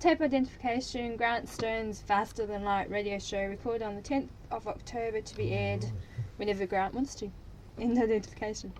Tape identification, Grant Stone's Faster Than Light radio show, recorded on the 10th of October to be aired whenever Grant wants to. End identification.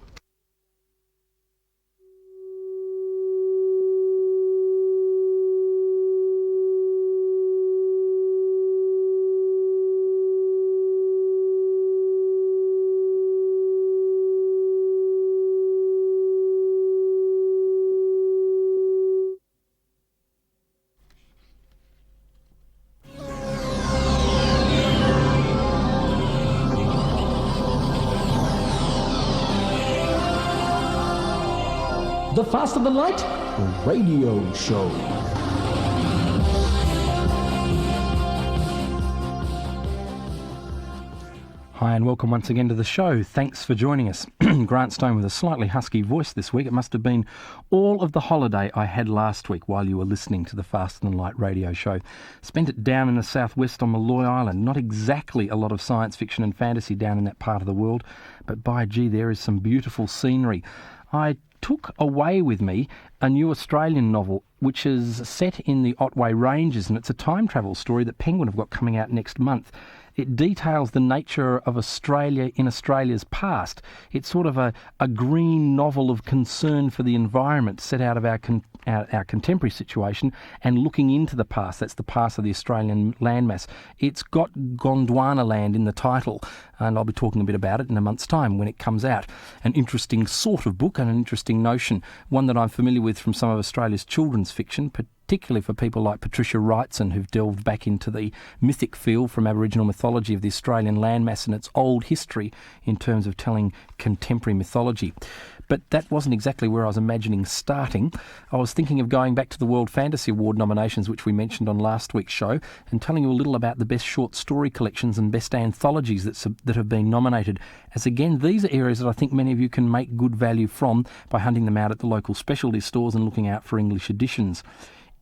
The Faster Than Light radio show. Hi and welcome once again to the show. Thanks for joining us. Grant Stone with a slightly husky voice this week. It must have been all of the holiday I had last week while you were listening to the Faster Than Light radio show. Spent it down in the southwest on Malloy Island. Not exactly a lot of science fiction and fantasy down in that part of the world, but by gee, there is some beautiful scenery. I took away with me a new Australian novel which is set in the Otway Ranges, and it's a time travel story that Penguin have got coming out next month. It details the nature of Australia in Australia's past. It's sort of a green novel of concern for the environment set out of our contemporary situation and looking into the past. That's the past of the Australian landmass. It's got Gondwana land in the title, and I'll be talking a bit about it in a month's time when it comes out. An interesting sort of book and an interesting notion, one that I'm familiar with from some of Australia's children's fiction, particularly for people like Patricia Wrightson, who've delved back into the mythic field from Aboriginal mythology of the Australian landmass and its old history in terms of telling contemporary mythology. But that wasn't exactly where I was imagining starting. I was thinking of going back to the World Fantasy Award nominations, which we mentioned on last week's show, and telling you a little about the best short story collections and best anthologies that have been nominated, as again, these are areas that I think many of you can make good value from by hunting them out at the local specialty stores and looking out for English editions.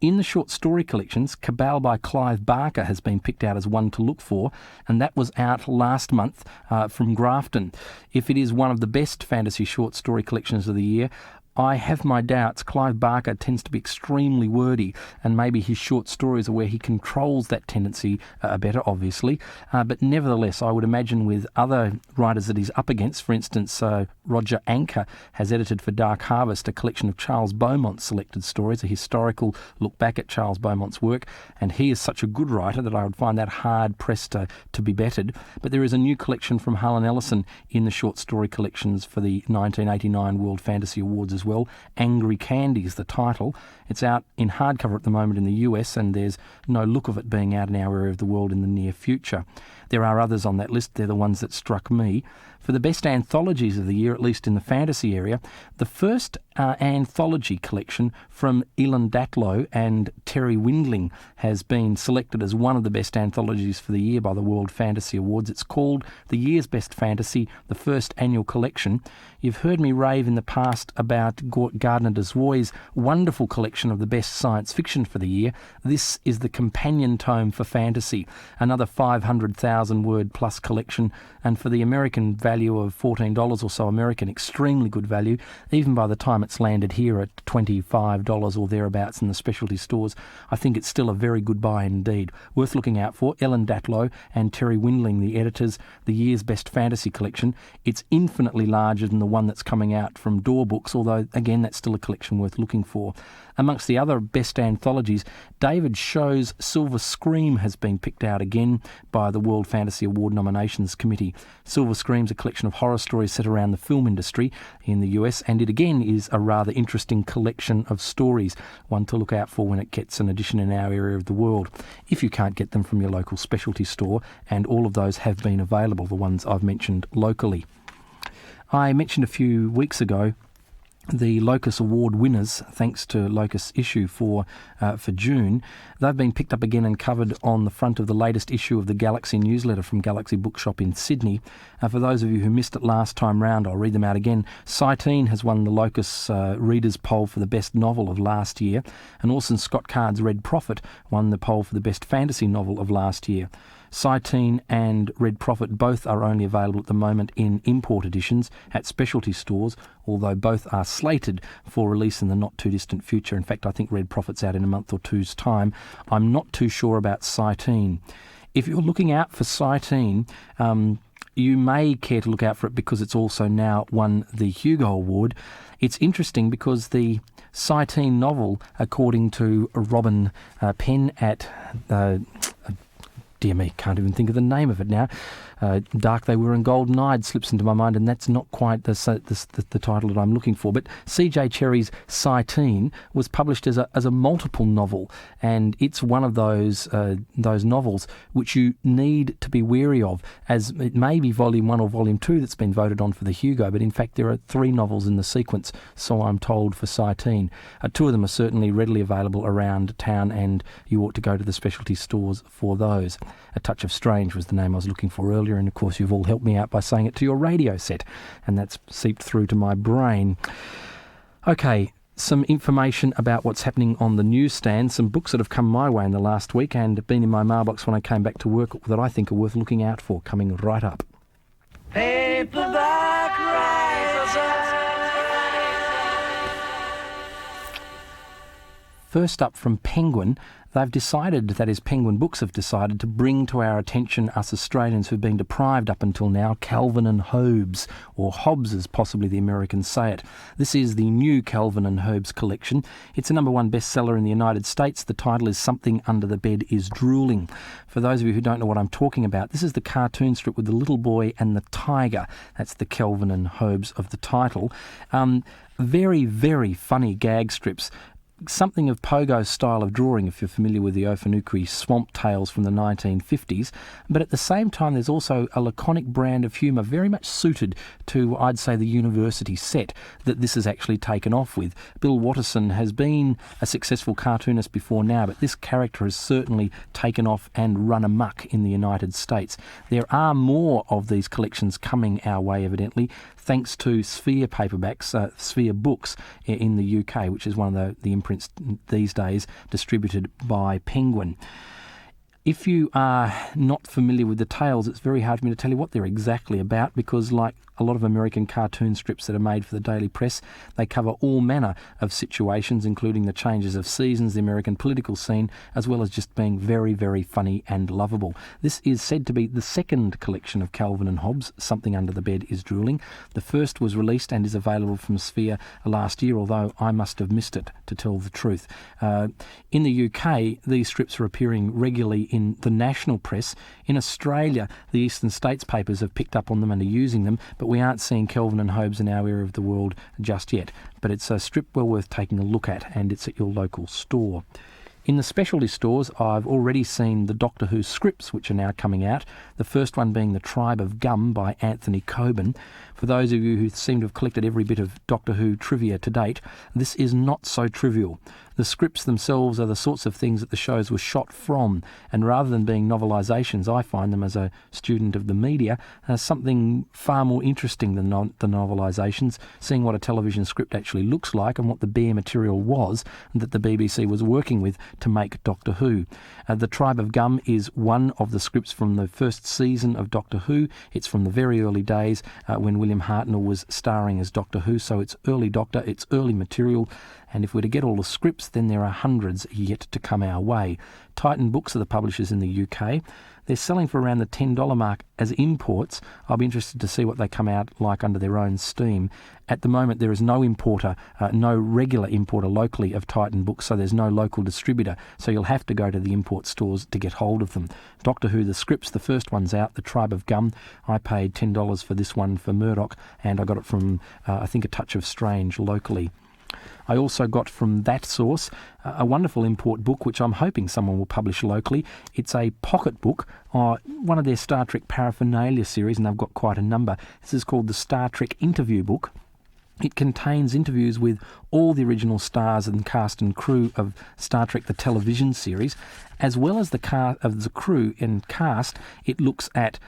In the short story collections, Cabal by Clive Barker has been picked out as one to look for, and that was out last month from Grafton. If it is one of the best fantasy short story collections of the year, I have my doubts. Clive Barker tends to be extremely wordy, and maybe his short stories are where he controls that tendency better, obviously. But nevertheless, I would imagine with other writers that he's up against, for instance, Roger Anker has edited for Dark Harvest a collection of Charles Beaumont's selected stories, a historical look back at Charles Beaumont's work, and he is such a good writer that I would find that hard-pressed to be bettered. But there is a new collection from Harlan Ellison in the short story collections for the 1989 World Fantasy Awards as well. Angry Candy is the title. It's out in hardcover at the moment in the US, and there's no look of it being out in our area of the world in the near future. There are others on that list. They're the ones that struck me. For the best anthologies of the year, at least in the fantasy area, the first anthology collection from Ilan Datlow and Terry Windling has been selected as one of the best anthologies for the year by the World Fantasy Awards. It's called The Year's Best Fantasy, the first annual collection. You've heard me rave in the past about Gardner Dozois's wonderful collection of the best science fiction for the year. This is the companion tome for fantasy, another 500,000 word plus collection, and for the American value of $14 or so American, extremely good value, even by the time it's landed here at $25 or thereabouts in the specialty stores. I think it's still a very good buy indeed. Worth looking out for. Ellen Datlow and Terry Windling, the editors, the year's best fantasy collection. It's infinitely larger than the one that's coming out from Door Books, although again that's still a collection worth looking for. Amongst the other best anthologies, David Show's Silver Scream has been picked out again by the World Fantasy Award Nominations Committee. Silver Scream's a collection of horror stories set around the film industry in the US, and it again is a rather interesting collection of stories, one to look out for when it gets an edition in our area of the world, if you can't get them from your local specialty store, and all of those have been available, the ones I've mentioned locally. I mentioned a few weeks ago the Locus Award winners, thanks to Locus Issue for June. They've been picked up again and covered on the front of the latest issue of the Galaxy newsletter from Galaxy Bookshop in Sydney. For those of you who missed it last time round, I'll read them out again. Cytine has won the Locus Readers' Poll for the best novel of last year, and Orson Scott Card's Red Prophet won the poll for the best fantasy novel of last year. Cytine and Red Prophet both are only available at the moment in import editions at specialty stores, although both are slated for release in the not-too-distant future. In fact, I think Red Prophet's out in a month or two's time. I'm not too sure about Cytine. If you're looking out for Cytine, you may care to look out for it because it's also now won the Hugo Award. It's interesting because the Cytine novel, according to Robin Penn at... dear me, can't even think of the name of it now. Dark They Were and Golden Eyed slips into my mind, and that's not quite the title that I'm looking for. But C.J. Cherry's Cytine was published as a multiple novel, and it's one of those novels which you need to be wary of, as it may be Volume 1 or Volume 2 that's been voted on for the Hugo, but in fact there are 3 novels in the sequence, so I'm told, for Cytine. 2 of them are certainly readily available around town, and you ought to go to the specialty stores for those. A Touch of Strange was the name I was looking for earlier, and of course you've all helped me out by saying it to your radio set, and that's seeped through to my brain. Okay, some information about what's happening on the newsstand, some books that have come my way in the last week and been in my mailbox when I came back to work that I think are worth looking out for, coming right up. Paperback Risers. First up from Penguin, they've decided, that is Penguin Books have decided, to bring to our attention, us Australians who've been deprived up until now, Calvin and Hobbes, or Hobbes as possibly the Americans say it. This is the new Calvin and Hobbes collection. It's a #1 bestseller in the United States. The title is Something Under the Bed is Drooling. For those of you who don't know what I'm talking about, this is the cartoon strip with the little boy and the tiger. That's the Calvin and Hobbes of the title. Very, very funny gag strips. Something of Pogo's style of drawing, if you're familiar with the Ofanukui swamp tales from the 1950s, but at the same time there's also a laconic brand of humour very much suited to, I'd say, the university set that this is actually taken off with. Bill Watterson has been a successful cartoonist before now, but this character has certainly taken off and run amok in the United States. There are more of these collections coming our way, evidently, thanks to Sphere paperbacks, Sphere Books in the UK, which is one of the imprints these days distributed by Penguin. If you are not familiar with the tales, it's very hard for me to tell you what they're exactly about, because like a lot of American cartoon strips that are made for the daily press, they cover all manner of situations, including the changes of seasons, the American political scene, as well as just being very, very funny and lovable. This is said to be the second collection of Calvin and Hobbes, Something Under the Bed is Drooling. The first was released and is available from Sphere last year, although I must have missed it, to tell the truth. In the UK, these strips are appearing regularly in the national press. In Australia, the Eastern States papers have picked up on them and are using them, but we aren't seeing Calvin and Hobbes in our area of the world just yet. But it's a strip well worth taking a look at, and it's at your local store. In the specialty stores, I've already seen the Doctor Who scripts, which are now coming out, the first one being The Tribe of Gum by Anthony Coburn. For those of you who seem to have collected every bit of Doctor Who trivia to date, this is not so trivial. The scripts themselves are the sorts of things that the shows were shot from, and rather than being novelisations, I find them, as a student of the media, something far more interesting than the novelisations, seeing what a television script actually looks like and what the bare material was that the BBC was working with to make Doctor Who. The Tribe of Gum is one of the scripts from the first season of Doctor Who. It's from the very early days when William Hartnell was starring as Doctor Who, so it's early Doctor, it's early material, and if we're to get all the scripts, then there are hundreds yet to come our way. Titan Books are the publishers in the UK. They're selling for around the $10 mark as imports. I'll be interested to see what they come out like under their own steam. At the moment, there is no importer, no regular importer locally of Titan Books, so there's no local distributor, so you'll have to go to the import stores to get hold of them. Doctor Who, the scripts, the first one's out, The Tribe of Gum. I paid $10 for this one for Murdoch, and I got it from, I think, A Touch of Strange locally. I also got from that source a wonderful import book, which I'm hoping someone will publish locally. It's a pocket book, one of their Star Trek paraphernalia series, and they've got quite a number. This is called the Star Trek Interview Book. It contains interviews with all the original stars and cast and crew of Star Trek the television series, as well as the crew and cast. It looks at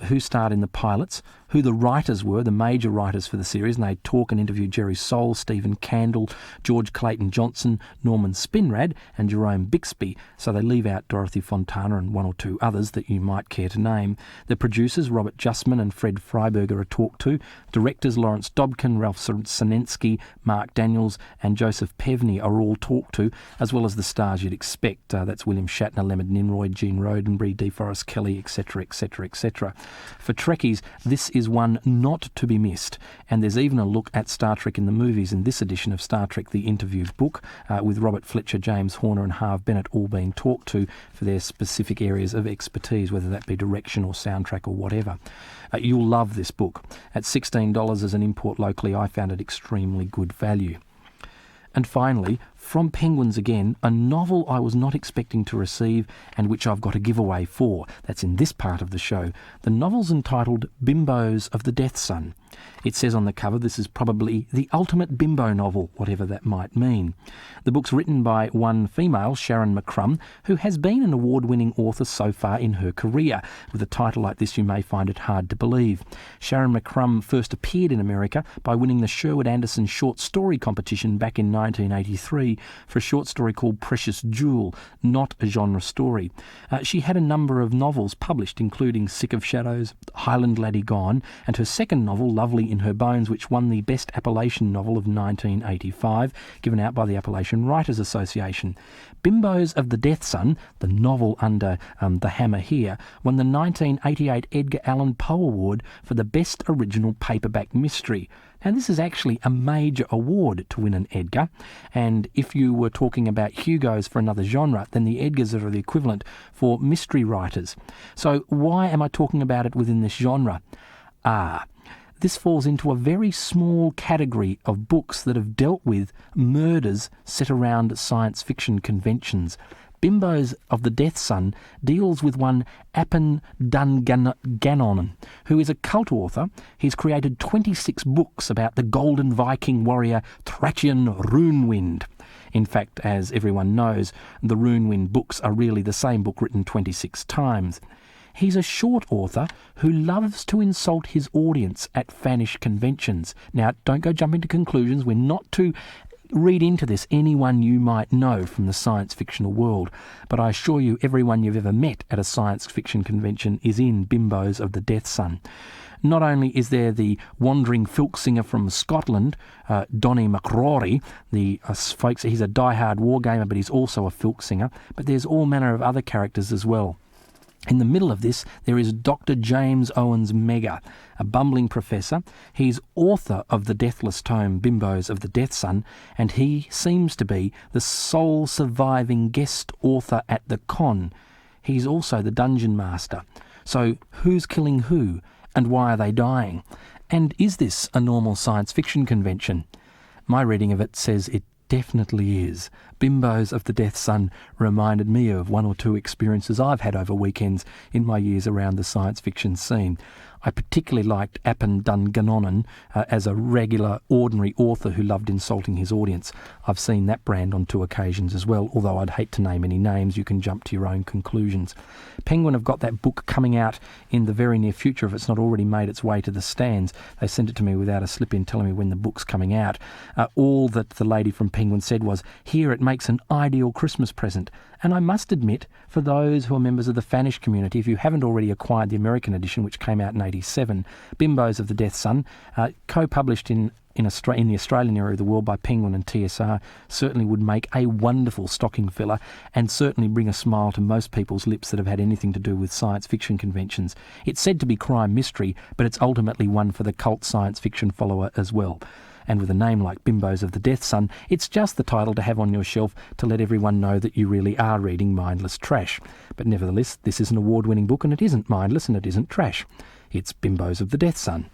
who starred in the pilots, who the writers were, the major writers for the series, and they talk and interview Jerry Soule, Stephen Candle, George Clayton Johnson, Norman Spinrad and Jerome Bixby, so they leave out Dorothy Fontana and one or two others that you might care to name. The producers, Robert Justman and Fred Freiberger, are talked to. Directors, Lawrence Dobkin, Ralph Sinensky, Mark Daniels and Joseph Pevney are all talked to, as well as the stars you'd expect. That's William Shatner, Leonard Nimoy, Gene Roddenberry, DeForest Kelley, etc., etc., etc. For Trekkies, this is one not to be missed, and there's even a look at Star Trek in the movies in this edition of Star Trek The Interviewed Book, with Robert Fletcher, James Horner and Harve Bennett all being talked to for their specific areas of expertise, whether that be direction or soundtrack or whatever. You'll love this book. At $16 as an import locally, I found it extremely good value. And finally, from Penguins again, a novel I was not expecting to receive and which I've got a giveaway for. That's in this part of the show. The novel's entitled Bimbos of the Death Sun. It says on the cover this is probably the ultimate bimbo novel, whatever that might mean. The book's written by one female, Sharon McCrum, who has been an award-winning author so far in her career. With a title like this, you may find it hard to believe. Sharon McCrum first appeared in America by winning the Sherwood Anderson Short Story Competition back in 1983 for a short story called Precious Jewel, not a genre story. She had a number of novels published, including Sick of Shadows, Highland Laddie Gone, and her second novel, Lovely in Her Bones, which won the Best Appalachian Novel of 1985, given out by the Appalachian Writers Association. Bimbos of the Death Sun, the novel under the hammer here, won the 1988 Edgar Allan Poe Award for the Best Original Paperback Mystery. Now, this is actually a major award to win an Edgar, and if you were talking about Hugos for another genre, then the Edgars are the equivalent for mystery writers. So why am I talking about it within this genre? This falls into a very small category of books that have dealt with murders set around science fiction conventions. Bimbos of the Death Sun deals with one Apan Dungannon, who is a cult author. He's created 26 books about the golden Viking warrior Thracian Runewind. In fact, as everyone knows, the Runewind books are really the same book written 26 times. He's a short author who loves to insult his audience at fanish conventions. Now, don't go jumping to conclusions. We're not to read into this anyone you might know from the science fictional world, but I assure you everyone you've ever met at a science fiction convention is in Bimbos of the Death Sun. Not only is there the wandering filk singer from Scotland, Donny McRory, folks, he's a die-hard wargamer, but he's also a filk singer, but there's all manner of other characters as well. In the middle of this, there is Dr. James Owens Megger, a bumbling professor. He's author of the deathless tome Bimbos of the Death Sun, and he seems to be the sole surviving guest author at the con. He's also the dungeon master. So who's killing who, and why are they dying? And is this a normal science fiction convention? My reading of it says it definitely is. Bimbos of the Death Sun reminded me of one or two experiences I've had over weekends in my years around the science fiction scene. I particularly liked Apan Dungannon as a regular, ordinary author who loved insulting his audience. I've seen that brand on 2 occasions as well, although I'd hate to name any names. You can jump to your own conclusions. Penguin have got that book coming out in the very near future if it's not already made its way to the stands. They sent it to me without a slip-in telling me when the book's coming out. All that the lady from Penguin said was, "Here, it makes an ideal Christmas present." And I must admit, for those who are members of the Fanish community, if you haven't already acquired the American edition, which came out in 1987, Bimbos of the Death Sun, co-published in the Australian area of the world by Penguin and TSR, certainly would make a wonderful stocking filler and certainly bring a smile to most people's lips that have had anything to do with science fiction conventions. It's said to be crime mystery, but it's ultimately one for the cult science fiction follower as well. And with a name like Bimbos of the Death Sun, it's just the title to have on your shelf to let everyone know that you really are reading mindless trash. But nevertheless, this is an award-winning book, and it isn't mindless and it isn't trash. It's Bimbos of the Death Sun.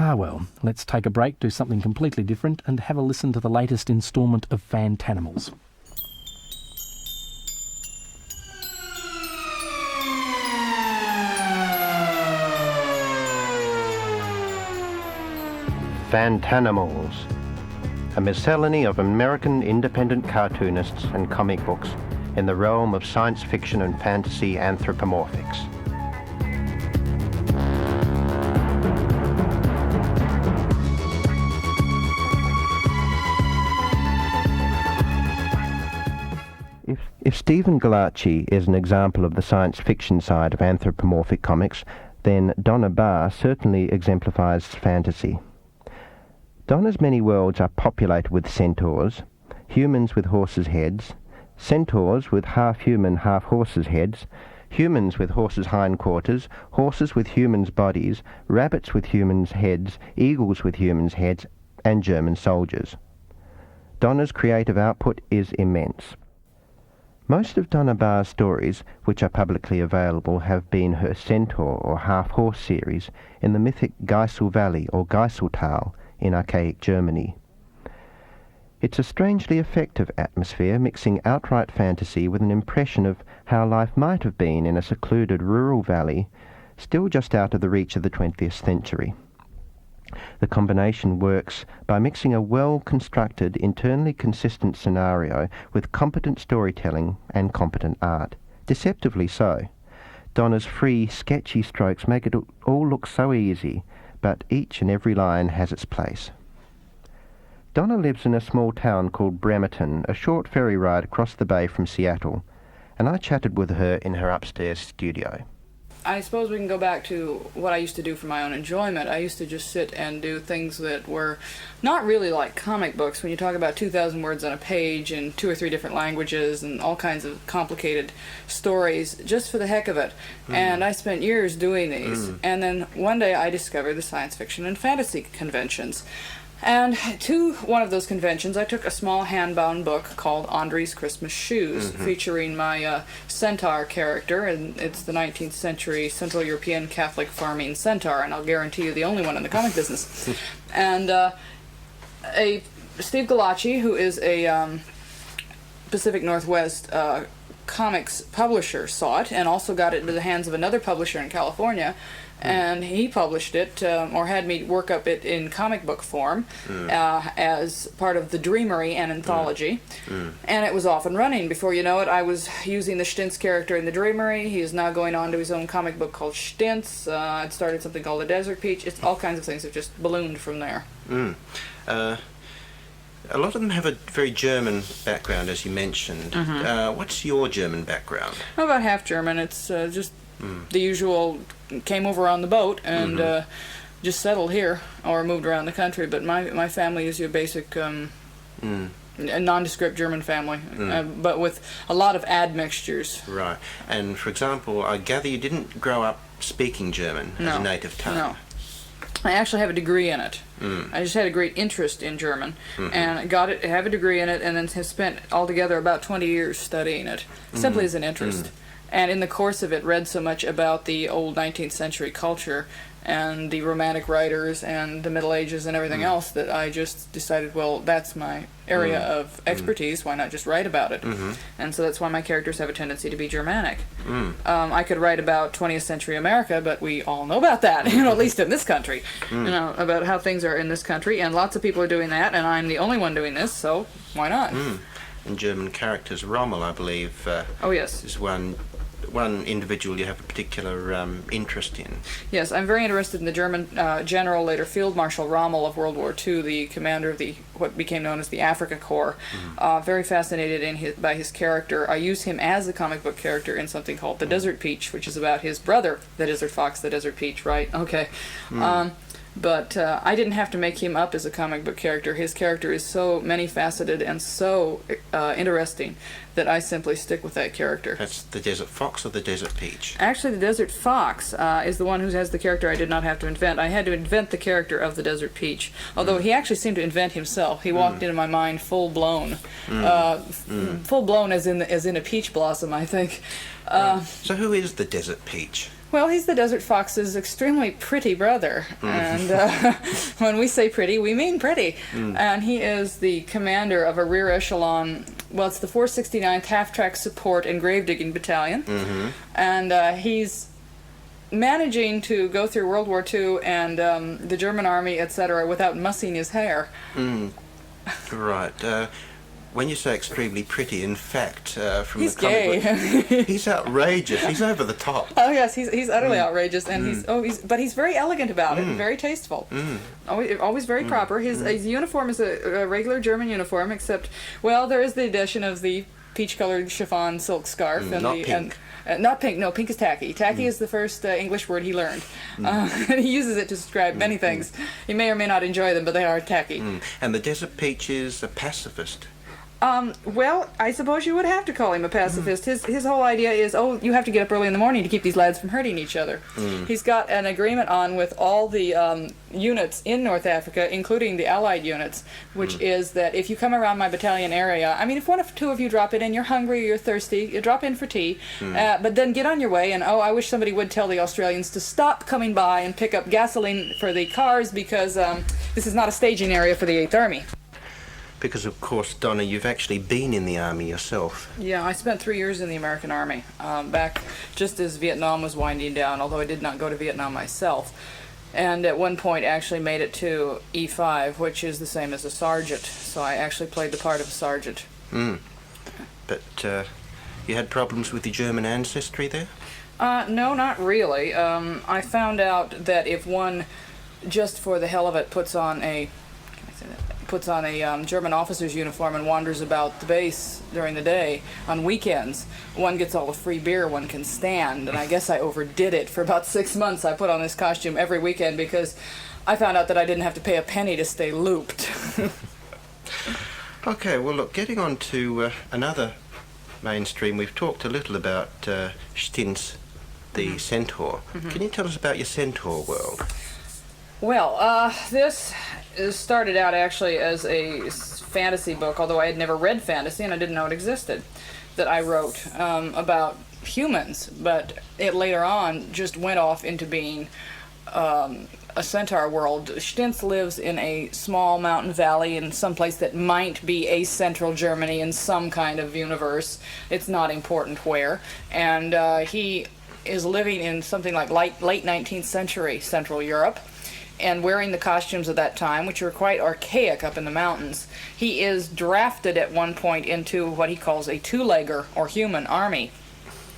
Well, let's take a break, do something completely different, and have a listen to the latest instalment of Fantanimals. Fantanimals, a miscellany of American independent cartoonists and comic books in the realm of science fiction and fantasy anthropomorphics. If Stephen Galachi is an example of the science fiction side of anthropomorphic comics, then Donna Barr certainly exemplifies fantasy. Donna's many worlds are populated with centaurs, humans with horses' heads, centaurs with half-human, half-horses' heads, humans with horses' hindquarters, horses with humans' bodies, rabbits with humans' heads, eagles with humans' heads, and German soldiers. Donna's creative output is immense. Most of Donna Barr's stories, which are publicly available, have been her centaur or half-horse series in the mythic Geisel Valley or Geiseltal in archaic Germany. It's a strangely effective atmosphere, mixing outright fantasy with an impression of how life might have been in a secluded rural valley, still just out of the reach of the 20th century. The combination works by mixing a well-constructed, internally consistent scenario with competent storytelling and competent art. Deceptively so. Donna's free, sketchy strokes make it all look so easy, but each and every line has its place. Donna lives in a small town called Bremerton, a short ferry ride across the bay from Seattle, and I chatted with her in her upstairs studio. I suppose we can go back to what I used to do for my own enjoyment. I used to just sit and do things that were not really like comic books. When you talk about 2,000 words on a page in 2 or 3 different languages and all kinds of complicated stories, just for the heck of it. And I spent years doing these. And then one day I discovered the science fiction and fantasy conventions. And to one of those conventions, I took a small hand-bound book called Andre's Christmas Shoes, featuring my centaur character, and it's the 19th century Central European Catholic farming centaur, and I'll guarantee you the only one in the comic business. And Steve Galachi, who is a Pacific Northwest comics publisher, saw it, and also got it into the hands of another publisher in California. And he published it, or had me work up it in comic book form as part of the Dreamery, an anthology. And it was off and running. Before you know it, I was using the Stintz character in the Dreamery. He is now going on to his own comic book called Stintz. It started something called The Desert Peach. It's all kinds of things have just ballooned from there. A lot of them have a very German background, as you mentioned. What's your German background? I'm about half German. It's just the usual, came over on the boat and just settled here or moved around the country. But my family is your basic a nondescript German family, but with a lot of admixtures. Right. And for example, I gather you didn't grow up speaking German as a native tongue. No. I actually have a degree in it. I just had a great interest in German, and have a degree in it, and then have spent altogether about 20 years studying it, simply as an interest. And in the course of it, read so much about the old 19th century culture and the Romantic writers and the Middle Ages and everything else that I just decided, well, that's my area of expertise. Why not just write about it? And so that's why my characters have a tendency to be Germanic. I could write about 20th century America, but we all know about that, at least in this country, about how things are in this country, and lots of people are doing that, and I'm the only one doing this, so why not? And German characters, Rommel, I believe, oh yes, is one individual you have a particular interest in. Yes, I'm very interested in the German general, later Field Marshal Rommel of World War II, the commander of what became known as the Africa Corps. Very fascinated by his character. I use him as a comic book character in something called The Desert Peach, which is about his brother, the Desert Fox, the Desert Peach, right? Okay. But I didn't have to make him up as a comic book character. His character is so many-faceted and so interesting that I simply stick with that character. That's the Desert Fox or the Desert Peach? Actually, the Desert Fox is the one who has the character I did not have to invent. I had to invent the character of the Desert Peach, although he actually seemed to invent himself. He walked into my mind full-blown. Full-blown as in a peach blossom, I think. So who is the Desert Peach? Well, he's the Desert Fox's extremely pretty brother, and when we say pretty, we mean pretty. And he is the commander of a rear echelon, well, it's the 469th Half-Track Support and Grave Digging Battalion, and he's managing to go through World War II and the German army, etc., without mussing his hair. Right. When you say extremely pretty, in fact, from He's the comic gay. book, he's outrageous. He's over the top. Oh yes, he's utterly outrageous, and he's very elegant about it and very tasteful. Always very proper. His uniform is a regular German uniform, except there is the addition of the peach-colored chiffon silk scarf Not pink. Not pink. No, pink is tacky. Tacky is the first English word he learned. And he uses it to describe many things. He may or may not enjoy them, but they are tacky. And the Desert Peach is a pacifist. I suppose you would have to call him a pacifist. His whole idea is, you have to get up early in the morning to keep these lads from hurting each other. He's got an agreement on with all the units in North Africa, including the Allied units, which is that if you come around my battalion area, I mean, if one or two of you drop it in, you're hungry or you're thirsty, you drop in for tea, but then get on your way, and I wish somebody would tell the Australians to stop coming by and pick up gasoline for the cars, because this is not a staging area for the 8th Army. Because, of course, Donna, you've actually been in the army yourself. Yeah, I spent 3 years in the American Army, back just as Vietnam was winding down, although I did not go to Vietnam myself. And at one point actually made it to E5, which is the same as a sergeant. So I actually played the part of a sergeant. But you had problems with your German ancestry there? No, not really. I found out that if one, just for the hell of it, puts on a German officer's uniform and wanders about the base during the day, on weekends, one gets all the free beer one can stand, and I guess I overdid it. For about 6 months I put on this costume every weekend because I found out that I didn't have to pay a penny to stay looped. Okay, well look, getting on to another mainstream, we've talked a little about Stintz, the centaur. Can you tell us about your centaur world? Well, this started out actually as a fantasy book, although I had never read fantasy and I didn't know it existed, that I wrote about humans, but it later on just went off into being a centaur world. Stintz lives in a small mountain valley in some place that might be a central Germany in some kind of universe. It's not important where. And he is living in something like late 19th century Central Europe, and wearing the costumes of that time, which were quite archaic up in the mountains. He is drafted at one point into what he calls a two-legger, or human, army,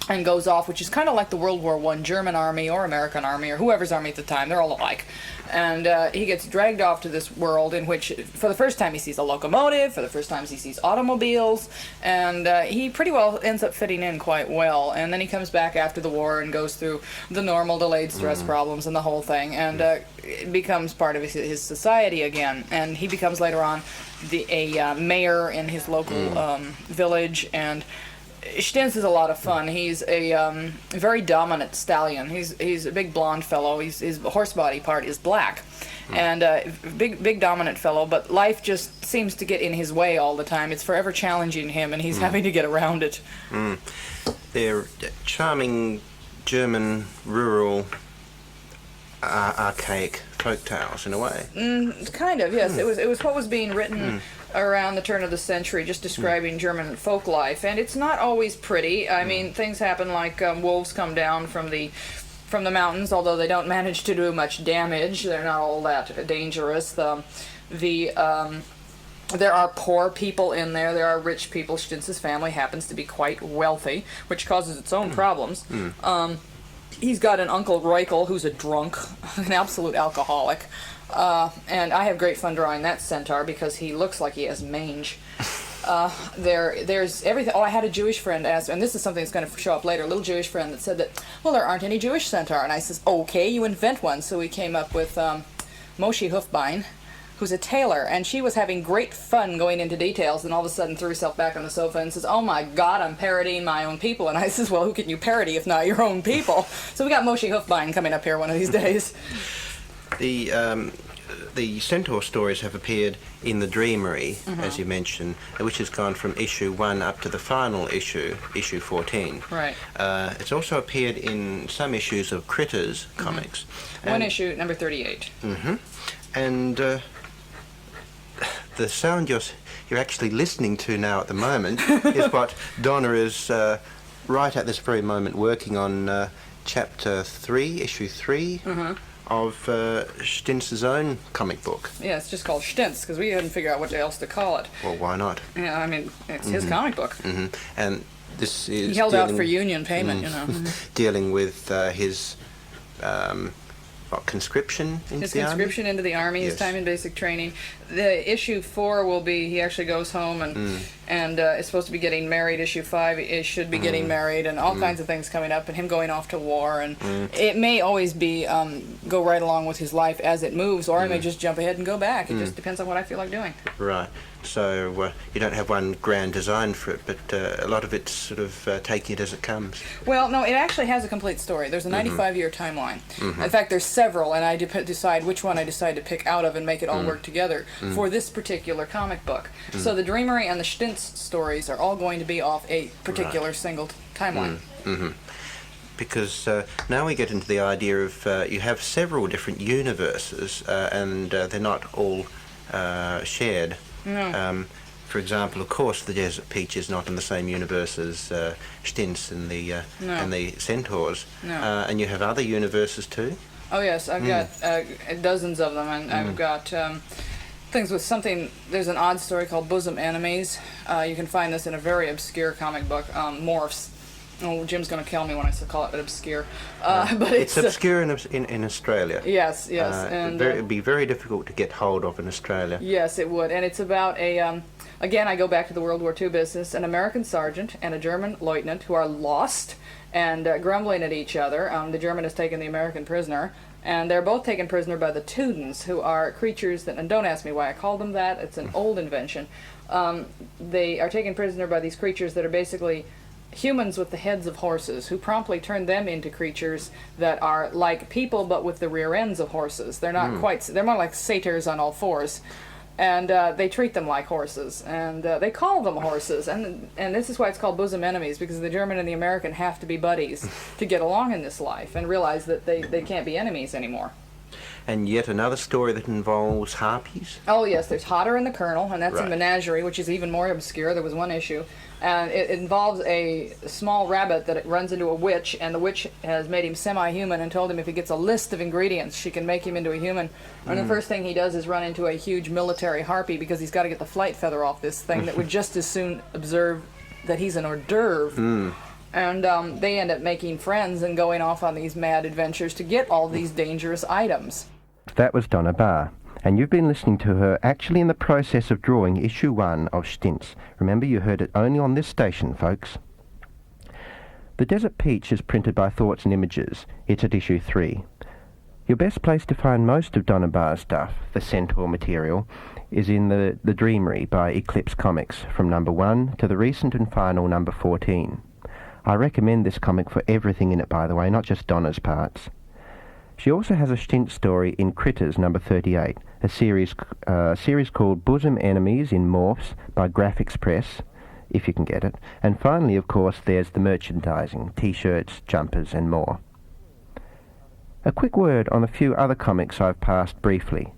and goes off, which is kind of like the World War I German army or American army or whoever's army at the time. They're all alike. And he gets dragged off to this world in which, for the first time, he sees a locomotive, for the first time he sees automobiles, and he pretty well ends up fitting in quite well. And then he comes back after the war and goes through the normal delayed stress problems and the whole thing, and it becomes part of his society again. And he becomes later on a mayor in his local village, and Stintz is a lot of fun. He's a very dominant stallion. He's a big blonde fellow. His horse body part is black, and big dominant fellow. But life just seems to get in his way all the time. It's forever challenging him, and he's having to get around it. They're charming German rural archaic folk tales in a way. Kind of, yes. It was what was being written around the turn of the century, just describing German folk life, and it's not always pretty. I mean, things happen like wolves come down from the mountains, although they don't manage to do much damage. They're not all that dangerous. There are poor people in there. There are rich people. Stintz's family happens to be quite wealthy, which causes its own problems. He's got an Uncle Reuchel who's a drunk, an absolute alcoholic. And I have great fun drawing that centaur because he looks like he has mange. There's everything. I had a Jewish friend ask, and this is something that's going to show up later, a little Jewish friend that said that, well, there aren't any Jewish centaur. And I says, okay, you invent one. So we came up with Moshe Hoofbein, who's a tailor, and she was having great fun going into details, and all of a sudden threw herself back on the sofa and says, oh my God, I'm parodying my own people. And I says, well, who can you parody if not your own people? So we got Moshe Hoofbein coming up here one of these days. The centaur stories have appeared in the Dreamery, as you mentioned, which has gone from issue 1 up to the final issue 14. Right. It's also appeared in some issues of Critters comics. One issue, number 38. And the sound you're actually listening to now at the moment is what Donna is right at this very moment working on chapter 3, issue 3, of Stintz's own comic book. Yeah, it's just called Stintz, because we couldn't figure out what else to call it. Well, why not? Yeah, I mean, it's his comic book. And this is He held out for union payment, you know. dealing with his conscription into His the army? conscription into the army, his Yes. time in basic training. The issue 4 will be he actually goes home and is supposed to be getting married. Issue 5 is should be getting married, and all kinds of things coming up, and him going off to war. And it may always be go right along with his life as it moves, or I may just jump ahead and go back. It just depends on what I feel like doing. Right. So you don't have one grand design for it, but a lot of it's sort of taking it as it comes. Well, no, it actually has a complete story. There's a 95-year timeline. In fact, there's several, and I decide which one I decide to pick out of and make it all work together for this particular comic book. So the Dreamery and the Stintz stories are all going to be off a particular single timeline. Because now we get into the idea of you have several different universes, and they're not all shared. No. For example, of course, the Desert Peach is not in the same universe as Stintz and the Centaurs. No. And you have other universes too? Oh yes, I've got dozens of them, and I've got things with something. There's an odd story called Bosom Enemies. You can find this in a very obscure comic book, Morphs. Oh, Jim's going to kill me when I call it obscure. But It's obscure in Australia. Yes, and it'd be very difficult to get hold of in Australia. yes, it would. And it's about a, again, I go back to the World War II business, an American sergeant and a German lieutenant who are lost and grumbling at each other. The German has taken the American prisoner, and they're both taken prisoner by the Teutons, who are creatures that, and don't ask me why I called them that, it's an old invention. They are taken prisoner by these creatures that are basically humans with the heads of horses, who promptly turn them into creatures that are like people but with the rear ends of horses. They're not quite, they're more like satyrs on all fours. And they treat them like horses, and they call them horses, and this is why it's called Bosom Enemies, because the German and the American have to be buddies to get along in this life and realize that they can't be enemies anymore. And yet another story that involves harpies? Oh yes, there's Hodder and the Colonel, and that's Right. a menagerie, which is even more obscure. There was one issue, and it involves a small rabbit that runs into a witch, and the witch has made him semi-human and told him if he gets a list of ingredients, she can make him into a human. And the first thing he does is run into a huge military harpy, because he's got to get the flight feather off this thing that would just as soon observe that he's an hors d'oeuvre. And they end up making friends and going off on these mad adventures to get all these dangerous items. That was Donna Barr, and you've been listening to her actually in the process of drawing issue 1 of Stintz. Remember, you heard it only on this station, folks. The Desert Peach is printed by Thoughts and Images. It's at issue 3. Your best place to find most of Donna Barr's stuff, the Centaur material, is in the Dreamery by Eclipse Comics, from number 1 to the recent and final number 14. I recommend this comic for everything in it, by the way, not just Donna's parts. She also has a Stintz story in Critters number 38, a series called Bosom Enemies in Morphs by Graphics Press, if you can get it. And finally, of course, there's the merchandising, t-shirts, jumpers and more. A quick word on a few other comics I've passed briefly.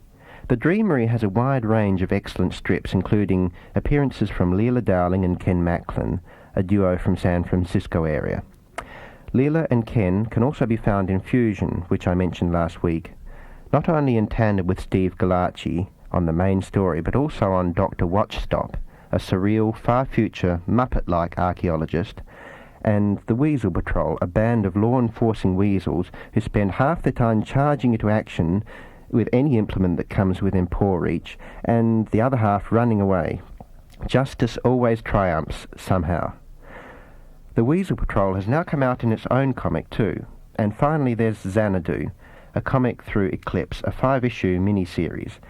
The Dreamery has a wide range of excellent strips, including appearances from Leela Dowling and Ken Macklin, a duo from San Francisco area. Leela and Ken can also be found in Fusion, which I mentioned last week, not only in tandem with Steve Galacci on the main story, but also on Dr. Watchstop, a surreal, far-future, Muppet-like archaeologist, and the Weasel Patrol, a band of law-enforcing weasels who spend half the time charging into action with any implement that comes within paw reach, and the other half running away. Justice always triumphs, somehow. The Weasel Patrol has now come out in its own comic too. And finally there's Xanadu, a comic through Eclipse, a 5-issue mini-series.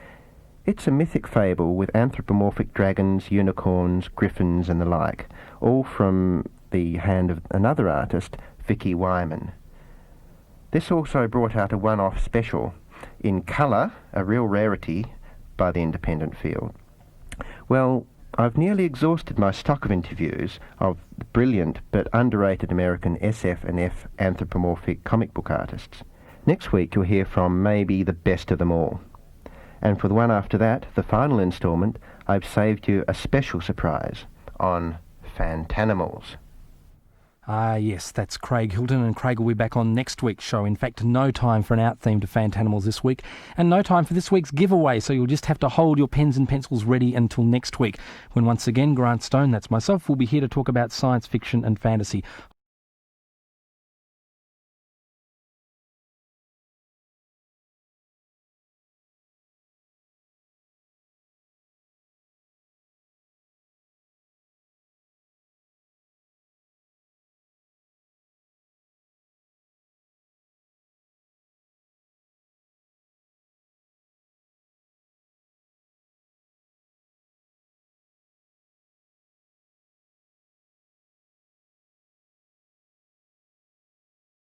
It's a mythic fable with anthropomorphic dragons, unicorns, griffins and the like, all from the hand of another artist, Vicky Wyman. This also brought out a one-off special in colour, a real rarity by the independent field. Well, I've nearly exhausted my stock of interviews of brilliant but underrated American SF and F anthropomorphic comic book artists. Next week you'll hear from maybe the best of them all. And for the one after that, the final instalment, I've saved you a special surprise on Fantanimals. Ah, yes, that's Craig Hilton, and Craig will be back on next week's show. In fact, no time for an out theme to Fantanimals this week, and no time for this week's giveaway, so you'll just have to hold your pens and pencils ready until next week, when once again Grant Stone, that's myself, will be here to talk about science fiction and fantasy.